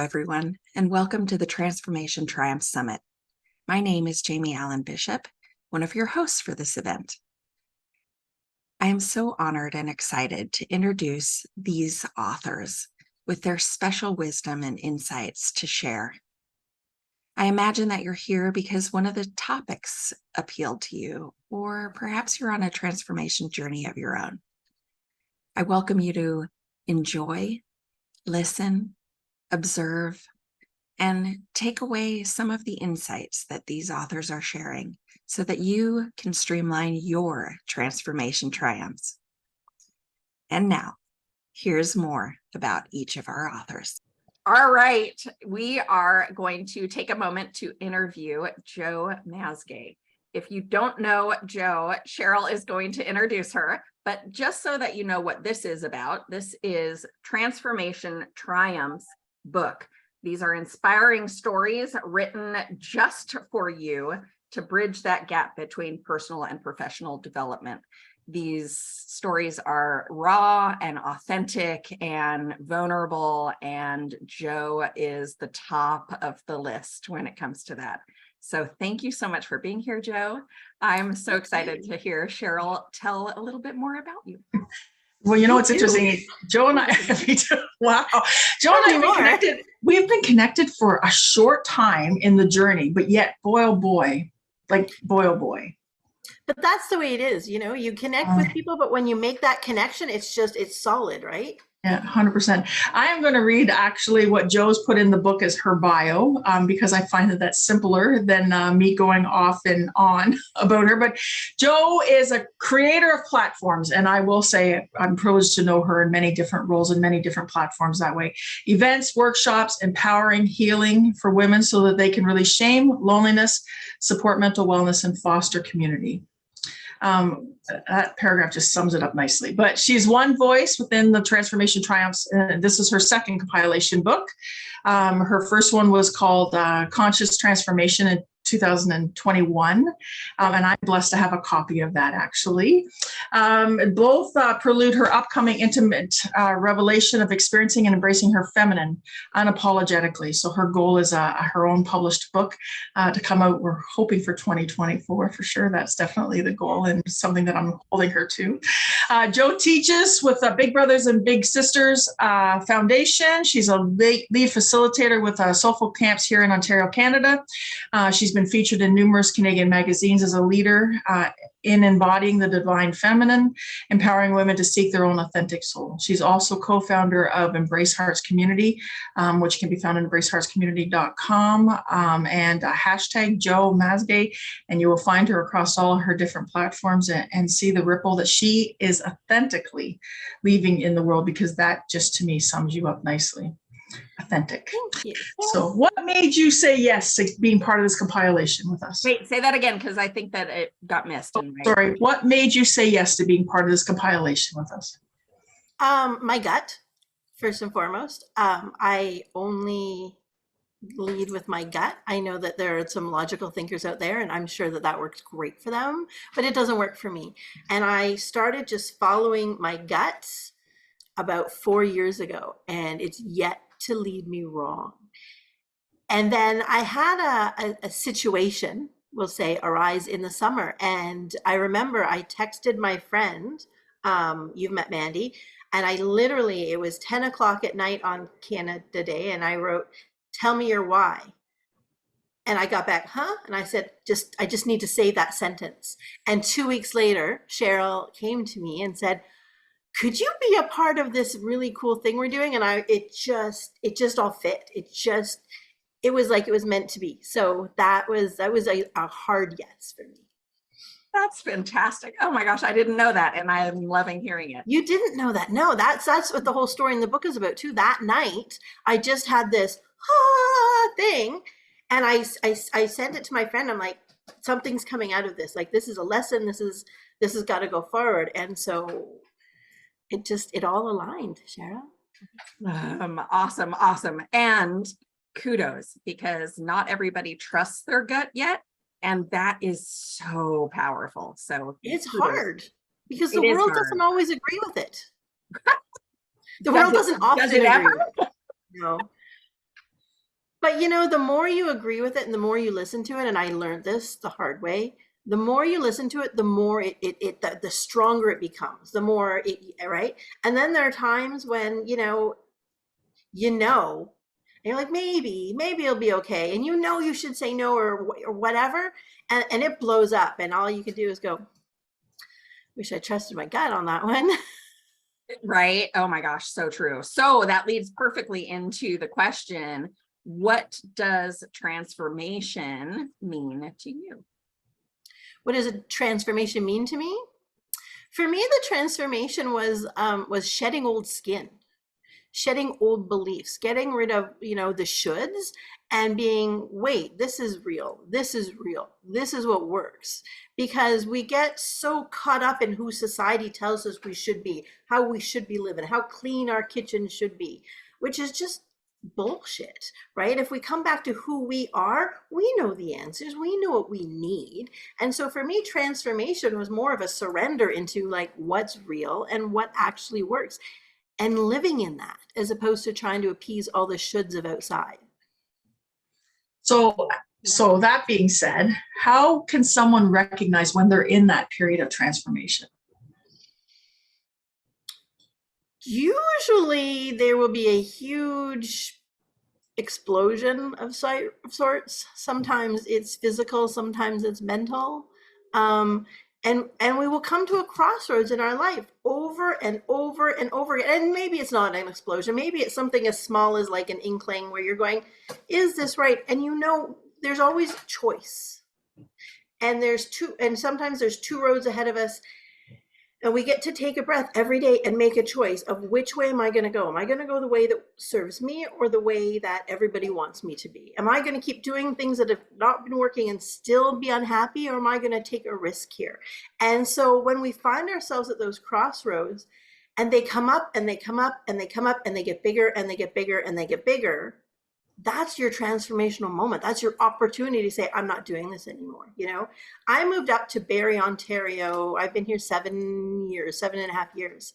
everyone, and welcome to the Transformation Triumph Summit. My name is Jamie Allen Bishop, one of your hosts for this event. I am so honored and excited to introduce these authors with their special wisdom and insights to share. I imagine that you're here because one of the topics appealed to you, or perhaps you're on a transformation journey of your own. I welcome you to enjoy, listen, observe, and take away some of the insights that these authors are sharing so that you can streamline your transformation triumphs. And now, here's more about each of our authors. All right, we are going to take a moment to interview Jo Mazgay. If you don't know Jo, Cheryl is going to introduce her, but just so that you know what this is about, this is Transformation Triumph's book. These are inspiring stories written just for you to bridge that gap between personal and professional development. These stories are raw and authentic and vulnerable, and Jo is the top of the list when it comes to that. So thank you so much for being here, Jo. I'm so excited to hear Cheryl tell a little bit more about you. Well, you know, it's interesting. Jo and I, wow. Jo and I have been connected. We've been connected for a short time in the journey, but yet, boy, oh boy, like boy, oh boy. But that's the way it is. You know, you connect with people, but when you make that connection, it's solid, right? Yeah, 100%. I am going to read actually what Jo's put in the book as her bio, because I find that that's simpler than me going off and on about her. But Jo is a creator of platforms, and I will say I'm privileged to know her in many different roles and many different platforms that way. Events, workshops, empowering, healing for women so that they can really shame loneliness, support mental wellness, and foster community. That paragraph just sums it up nicely. But she's one voice within the Transformation Triumphs. This is her second compilation book. Her first one was called Conscious Transformation in 2021. And I'm blessed to have a copy of that, actually. Both prelude her upcoming intimate revelation of experiencing and embracing her feminine unapologetically. So her goal is her own published book to come out. We're hoping for 2024 for sure. That's definitely the goal and something that I'm holding her to. Jo teaches with Big Brothers and Big Sisters Foundation. She's a lead facilitator with Soulful Camps here in Ontario, Canada. She's been featured in numerous Canadian magazines as a leader in embodying the divine feminine, empowering women to seek their own authentic soul. She's also co-founder of Embrace Hearts Community, which can be found at embraceheartscommunity.com, and hashtag Jo Mazgay, and you will find her across all her different platforms and see the ripple that she is authentically leaving in the world, because that just to me sums you up nicely. Authentic. Thank you. So what made you say yes to being part of this compilation with us? Wait, say that again, because I think that it got missed. Sorry, what made you say yes to being part of this compilation with us? My gut, first and foremost. I only lead with my gut. I know that there are some logical thinkers out there, and I'm sure that that works great for them, but it doesn't work for me. And I started just following my guts about 4 years ago, and it's yet to lead me wrong. And then I had a situation, we'll say, arise in the summer. And I remember I texted my friend, you've met Mandy, and I literally, it was 10 o'clock at night on Canada Day, and I wrote, "Tell me your why." And I got back, "Huh?" And I said, I just need to say that sentence. And 2 weeks later, Cheryl came to me and said, "Could you be a part of this really cool thing we're doing?" And it just all fit. It was like it was meant to be. So that was a hard yes for me. That's fantastic. Oh my gosh, I didn't know that, and I'm loving hearing it. You didn't know that? No, that's what the whole story in the book is about too. That night, I just had this thing, and I sent it to my friend. I'm like, something's coming out of this. Like, this is a lesson. This has got to go forward. And so it all aligned, Cheryl. Awesome. And kudos, because not everybody trusts their gut yet. And that is so powerful. So it's hard because the world doesn't always agree with it. The world doesn't often agree with it. No. But you know, the more you agree with it and the more you listen to it, and I learned this the hard way, the more you listen to it, the more the stronger it becomes, the more it, right? And then there are times when, and you're like, maybe it'll be okay. And you should say no or whatever. And it blows up. And all you can do is go, wish I trusted my gut on that one. Right? Oh my gosh, so true. So that leads perfectly into the question, what does transformation mean to you? What does a transformation mean to me? For me, the transformation was shedding old skin, shedding old beliefs, getting rid of, the shoulds and being, wait, this is real. This is real. This is what works. Because we get so caught up in who society tells us we should be, how we should be living, how clean our kitchen should be, which is just bullshit, right? If we come back to who we are, we know the answers, we know what we need. And so for me, transformation was more of a surrender into like what's real and what actually works, and living in that as opposed to trying to appease all the shoulds of outside. So that being said, how can someone recognize when they're in that period of transformation? Usually there will be a huge explosion of sorts. Sometimes it's physical, sometimes it's mental. And we will come to a crossroads in our life over and over and over again. And maybe it's not an explosion. Maybe it's something as small as like an inkling where you're going, is this right? And there's always choice. And sometimes there's two roads ahead of us. And we get to take a breath every day and make a choice of which way am I going to go? Am I going to go the way that serves me or the way that everybody wants me to be? Am I going to keep doing things that have not been working and still be unhappy, or am I going to take a risk here? And so when we find ourselves at those crossroads and they come up and they come up and they come up and they get bigger and they get bigger and they get bigger, that's your transformational moment. That's your opportunity to say, I'm not doing this anymore. I moved up to Barrie, Ontario. I've been here 7.5 years,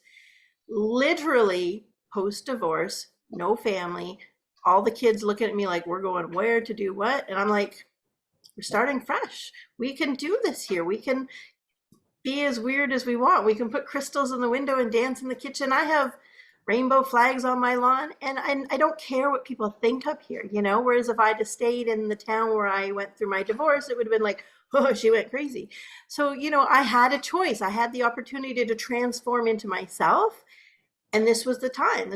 literally post-divorce, no family, all the kids looking at me like, we're going where to do what? And I'm like, we're starting fresh. We can do this here. We can be as weird as we want. We can put crystals in the window and dance in the kitchen. I have rainbow flags on my lawn, and I don't care what people think up here, whereas if I'd have stayed in the town where I went through my divorce, it would have been like, oh, she went crazy. So I had a choice. I had the opportunity to transform into myself, and this was the time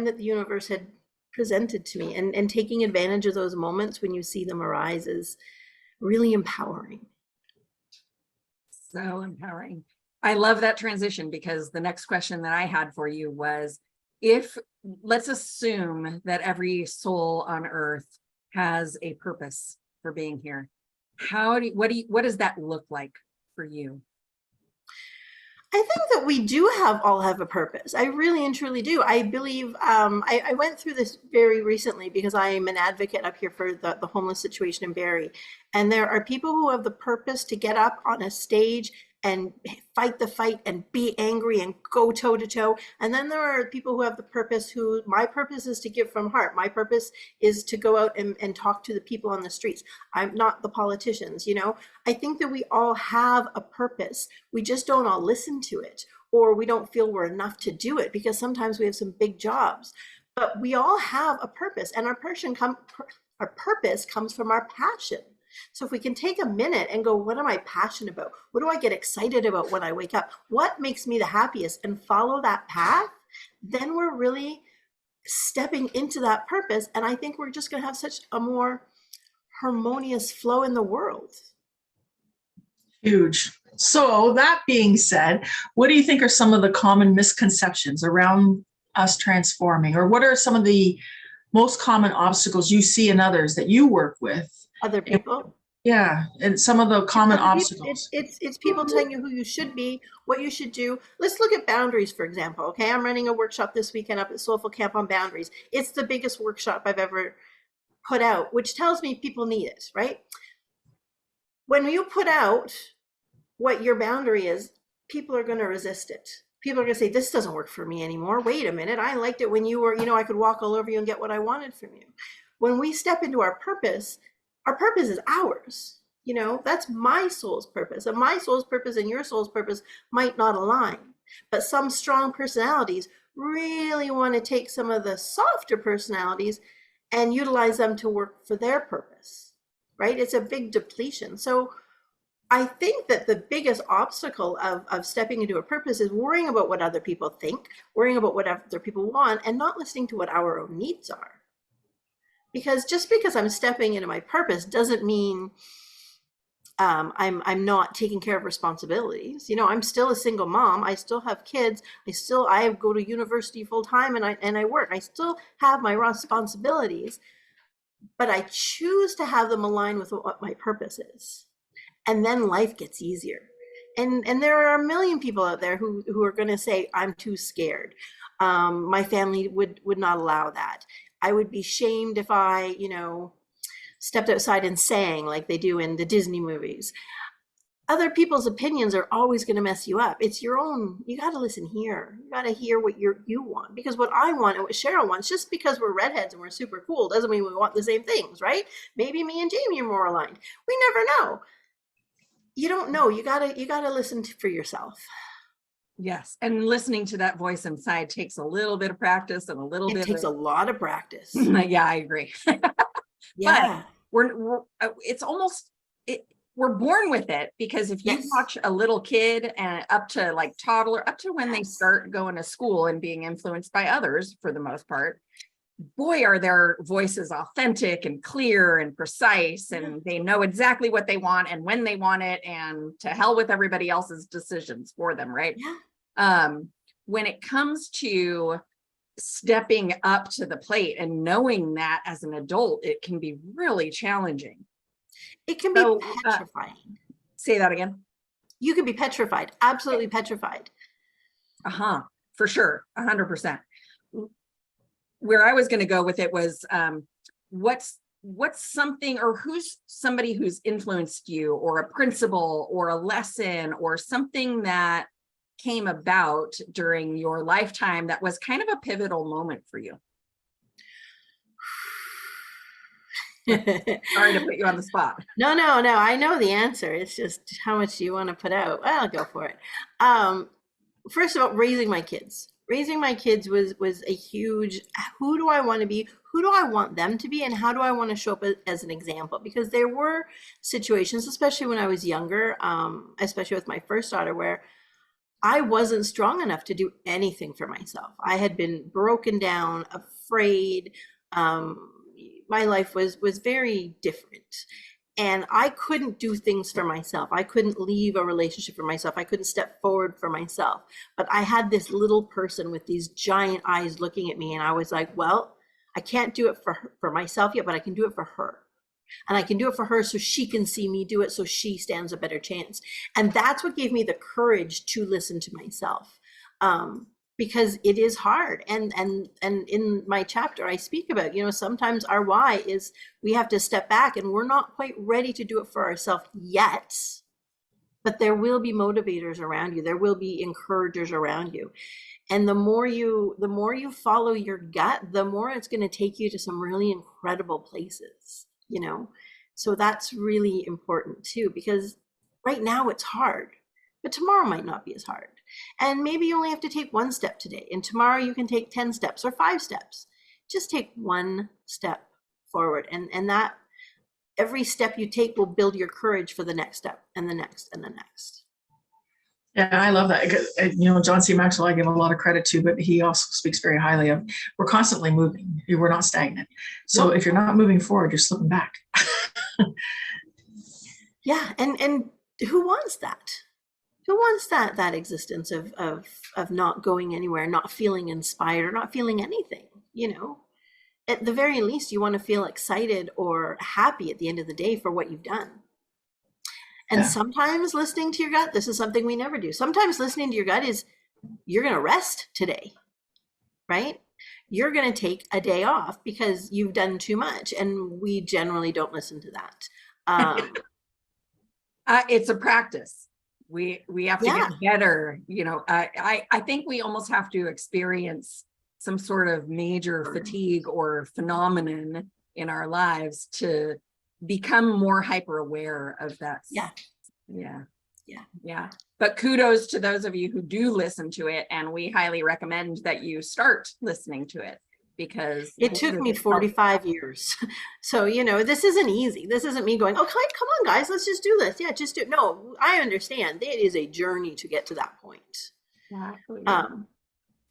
that the universe had presented to me, and taking advantage of those moments when you see them arise is really empowering. So empowering. I love that transition, because the next question that I had for you was, let's assume that every soul on earth has a purpose for being here. What does that look like for you? I think that we all have a purpose. I really and truly do. I believe I went through this very recently because I am an advocate up here for the homeless situation in Barrie. And there are people who have the purpose to get up on a stage and fight the fight and be angry and go toe to toe. And then there are people who have the purpose my purpose is to give from heart. My purpose is to go out and talk to the people on the streets. I'm not the politicians, I think that we all have a purpose. We just don't all listen to it, or we don't feel we're enough to do it because sometimes we have some big jobs. But we all have a purpose, and our purpose comes from our passion. So if we can take a minute and go, what am I passionate about? What do I get excited about when I wake up? What makes me the happiest? And follow that path, then we're really stepping into that purpose. And I think we're just going to have such a more harmonious flow in the world. Huge. So that being said, what do you think are some of the common misconceptions around us transforming? Or what are some of the most common obstacles you see in others that you work with? Other people? Yeah, and some of the common obstacles. It's people telling you who you should be, what you should do. Let's look at boundaries, for example. Okay, I'm running a workshop this weekend up at Soulful Camp on boundaries. It's the biggest workshop I've ever put out, which tells me people need it, right? When you put out what your boundary is, people are going to resist it. People are going to say, this doesn't work for me anymore. Wait a minute. I liked it when you were, I could walk all over you and get what I wanted from you. When we step into our purpose is ours. You know, that's my soul's purpose. And my soul's purpose and your soul's purpose might not align. But some strong personalities really want to take some of the softer personalities and utilize them to work for their purpose, right? It's a big depletion. So I think that the biggest obstacle of stepping into a purpose is worrying about what other people think, worrying about what other people want, and not listening to what our own needs are. Because just because I'm stepping into my purpose doesn't mean I'm not taking care of responsibilities. You know, I'm still a single mom. I still have kids. I go to university full time, and I work. I still have my responsibilities, but I choose to have them align with what my purpose is. And then life gets easier. And there are a million people out there who are going to say, I'm too scared. My family would not allow that. I would be shamed if I, you know, stepped outside and sang like they do in the Disney movies. Other people's opinions are always going to mess you up. It's your own. You got to listen here. You got to hear what you want, because what I want and what Cheryl wants, just because we're redheads and we're super cool doesn't mean we want the same things, right? Maybe me and Jamie are more aligned. We never know. You don't know. You gotta listen for yourself. Yes. And listening to that voice inside takes a little bit of practice and a little It bit takes a lot of practice. Yeah, I agree. Yeah. But it's almost we're born with it, because if you Yes. watch a little kid and up to like toddler, up to when they Yes. start going to school and being influenced by others for the most part, boy, are their voices authentic and clear and precise, and they know exactly what they want and when they want it, and to hell with everybody else's decisions for them, right? Yeah. When it comes to stepping up to the plate and knowing that as an adult, it can be really challenging. It can be So, petrifying. Say that again. You can be petrified, absolutely petrified. For sure, 100%. Where I was going to go with it was, what's something, or who's somebody who's influenced you, or a principle or a lesson or something that came about during your lifetime that was kind of a pivotal moment for you? Sorry to put you on the spot. No. I know the answer. It's just how much do you want to put out? Well, I'll go for it. First of all, raising my kids. Raising my kids was a huge, who do I want to be? Who do I want them to be? And how do I want to show up as an example? Because there were situations, especially when I was younger, especially with my first daughter, where I wasn't strong enough to do anything for myself. I had been broken down, afraid. My life was very different. And I couldn't do things for myself. I couldn't leave a relationship for myself. I couldn't step forward for myself. But I had this little person with these giant eyes looking at me. And I was like, well, I can't do it for myself yet, but I can do it for her. And I can do it for her so she can see me do it, so she stands a better chance. And that's what gave me the courage to listen to myself. Because it is hard. And in my chapter, I speak about, you know, sometimes our why is we have to step back and we're not quite ready to do it for ourselves yet, but there will be motivators around you. There will be encouragers around you. And the more you follow your gut, the more it's going to take you to some really incredible places, you know? So that's really important too, because right now it's hard, but tomorrow might not be as hard. And maybe you only have to take one step today, and tomorrow you can take 10 steps or 5 steps. Just take one step forward, and that every step you take will build your courage for the next step and the next and the next. Yeah, I love that. You know, John C. Maxwell, I give a lot of credit to, but he also speaks very highly of, we're constantly moving. We're not stagnant. So if you're not moving forward, you're slipping back. Yeah, and who wants that? Who wants that existence of not going anywhere, not feeling inspired, or not feeling anything? You know, at the very least, you want to feel excited or happy at the end of the day for what you've done. And sometimes listening to your gut, this is something we never do. Sometimes listening to your gut is, you're going to rest today, right? You're going to take a day off because you've done too much. And we generally don't listen to that. It's a practice. We have to get better. You know, I think we almost have to experience some sort of major fatigue or phenomenon in our lives to become more hyper aware of that. Yeah. Yeah. Yeah. Yeah. But kudos to those of you who do listen to it. And we highly recommend that you start listening to it, because It took me 45 years. So, you know, this isn't easy. This isn't me going, okay, come on, guys, let's just do this. Yeah, just do it. No, I understand. It is a journey to get to that point. Exactly.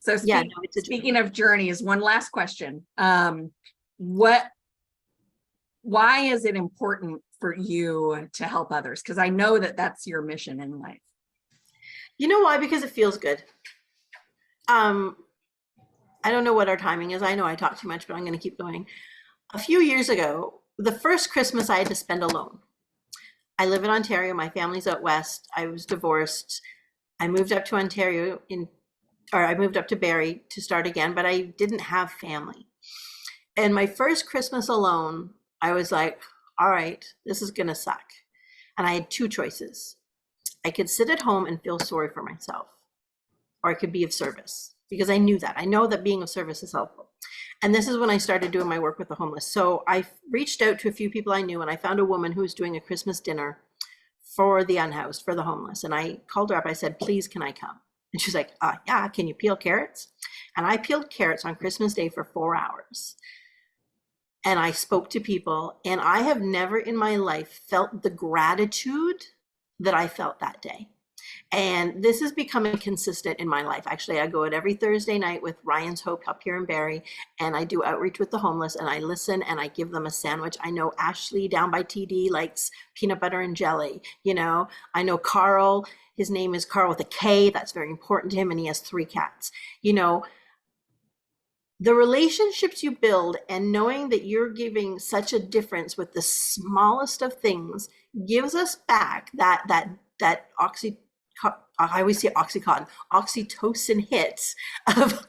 So Yeah, no, it's a speaking journey. of journeys, one last question. Why is it important for you to help others? Because I know that that's your mission in life. You know why? Because it feels good. I don't know what our timing is. I know I talk too much, but I'm going to keep going. A few years ago, the first Christmas I had to spend alone. I live in Ontario. My family's out west. I was divorced. I moved up to Ontario I moved up to Barrie to start again, but I didn't have family. And my first Christmas alone, I was like, all right, this is going to suck. And I had two choices. I could sit at home and feel sorry for myself, or I could be of service, because I knew that. I know that being of service is helpful. And this is when I started doing my work with the homeless. So I reached out to a few people I knew, and I found a woman who was doing a Christmas dinner for the unhoused, for the homeless. And I called her up. I said, please, can I come? And she's like, yeah, can you peel carrots? And I peeled carrots on Christmas Day for 4 hours. And I spoke to people, and I have never in my life felt the gratitude that I felt that day. And this is becoming consistent in my life. Actually, I go out every Thursday night with Ryan's Hope up here in Barrie, and I do outreach with the homeless, and I listen and I give them a sandwich. I know Ashley down by TD likes peanut butter and jelly. You know, I know Carl, his name is Carl with a K. That's very important to him, and he has 3 cats. You know, the relationships you build and knowing that you're giving such a difference with the smallest of things gives us back that I always say oxytocin hits of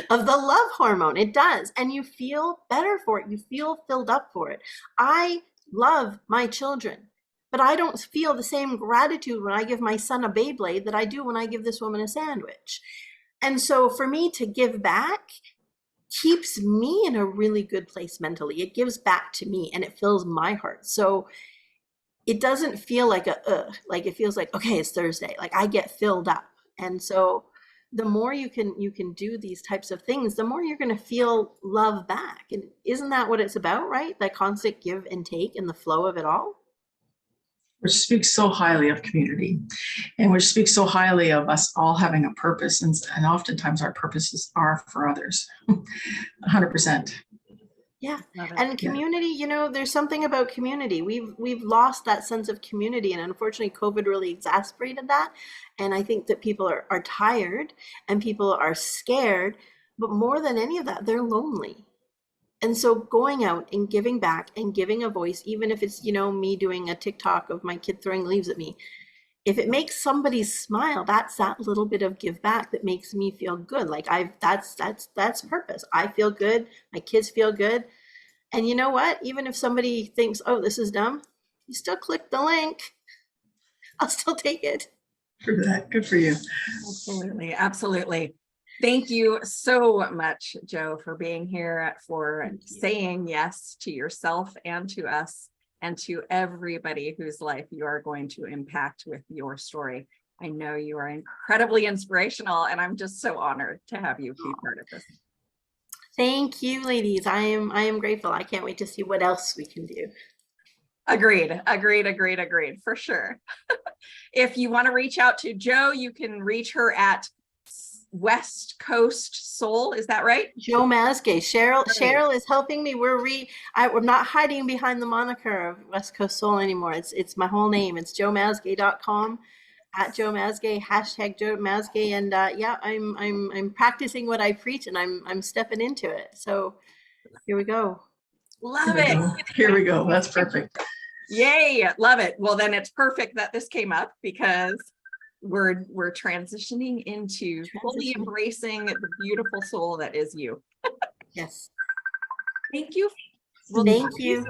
the love hormone. It does. And you feel better for it. You feel filled up for it. I love my children, but I don't feel the same gratitude when I give my son a Beyblade that I do when I give this woman a sandwich. And so for me to give back keeps me in a really good place mentally. It gives back to me and it fills my heart. So it doesn't feel like like it feels like, okay, it's Thursday. Like I get filled up. And so the more you can do these types of things, the more you're going to feel love back. And isn't that what it's about, right? That constant give and take and the flow of it all. Which speaks so highly of community, and which speaks so highly of us all having a purpose. And oftentimes our purposes are for others. 100%. Yeah. And community, you know, there's something about community. We've lost that sense of community. And unfortunately, COVID really exacerbated that. And I think that people are tired and people are scared. But more than any of that, they're lonely. And so going out and giving back and giving a voice, even if it's, you know, me doing a TikTok of my kid throwing leaves at me, if it makes somebody smile, that's that little bit of give back that makes me feel good. Like that's purpose. I feel good. My kids feel good. And you know what? Even if somebody thinks, oh, this is dumb, you still click the link. I'll still take it. For that. Good for you. Absolutely. Absolutely. Thank you so much, Jo, for being here, for saying yes to yourself and to us and to everybody whose life you are going to impact with your story. I know you are incredibly inspirational, and I'm just so honored to have you be part of this. Thank you, ladies. I am grateful. I can't wait to see what else we can do. Agreed. For sure. If you want to reach out to Jo, you can reach her at West Coast Soul. Is that right? Jo Mazgay. Cheryl is helping me. We're not hiding behind the moniker of West Coast Soul anymore. It's my whole name. It's jomazgay.com, at Jo Mazgay, hashtag Jo Mazgay. And yeah, I'm practicing what I preach, and I'm stepping into it. So here we go. Love it. Here we go. That's perfect. Yay. Love it. Well, then it's perfect that this came up, because we're transitioning into fully embracing the beautiful soul that is you. Yes. Thank you. Thank you.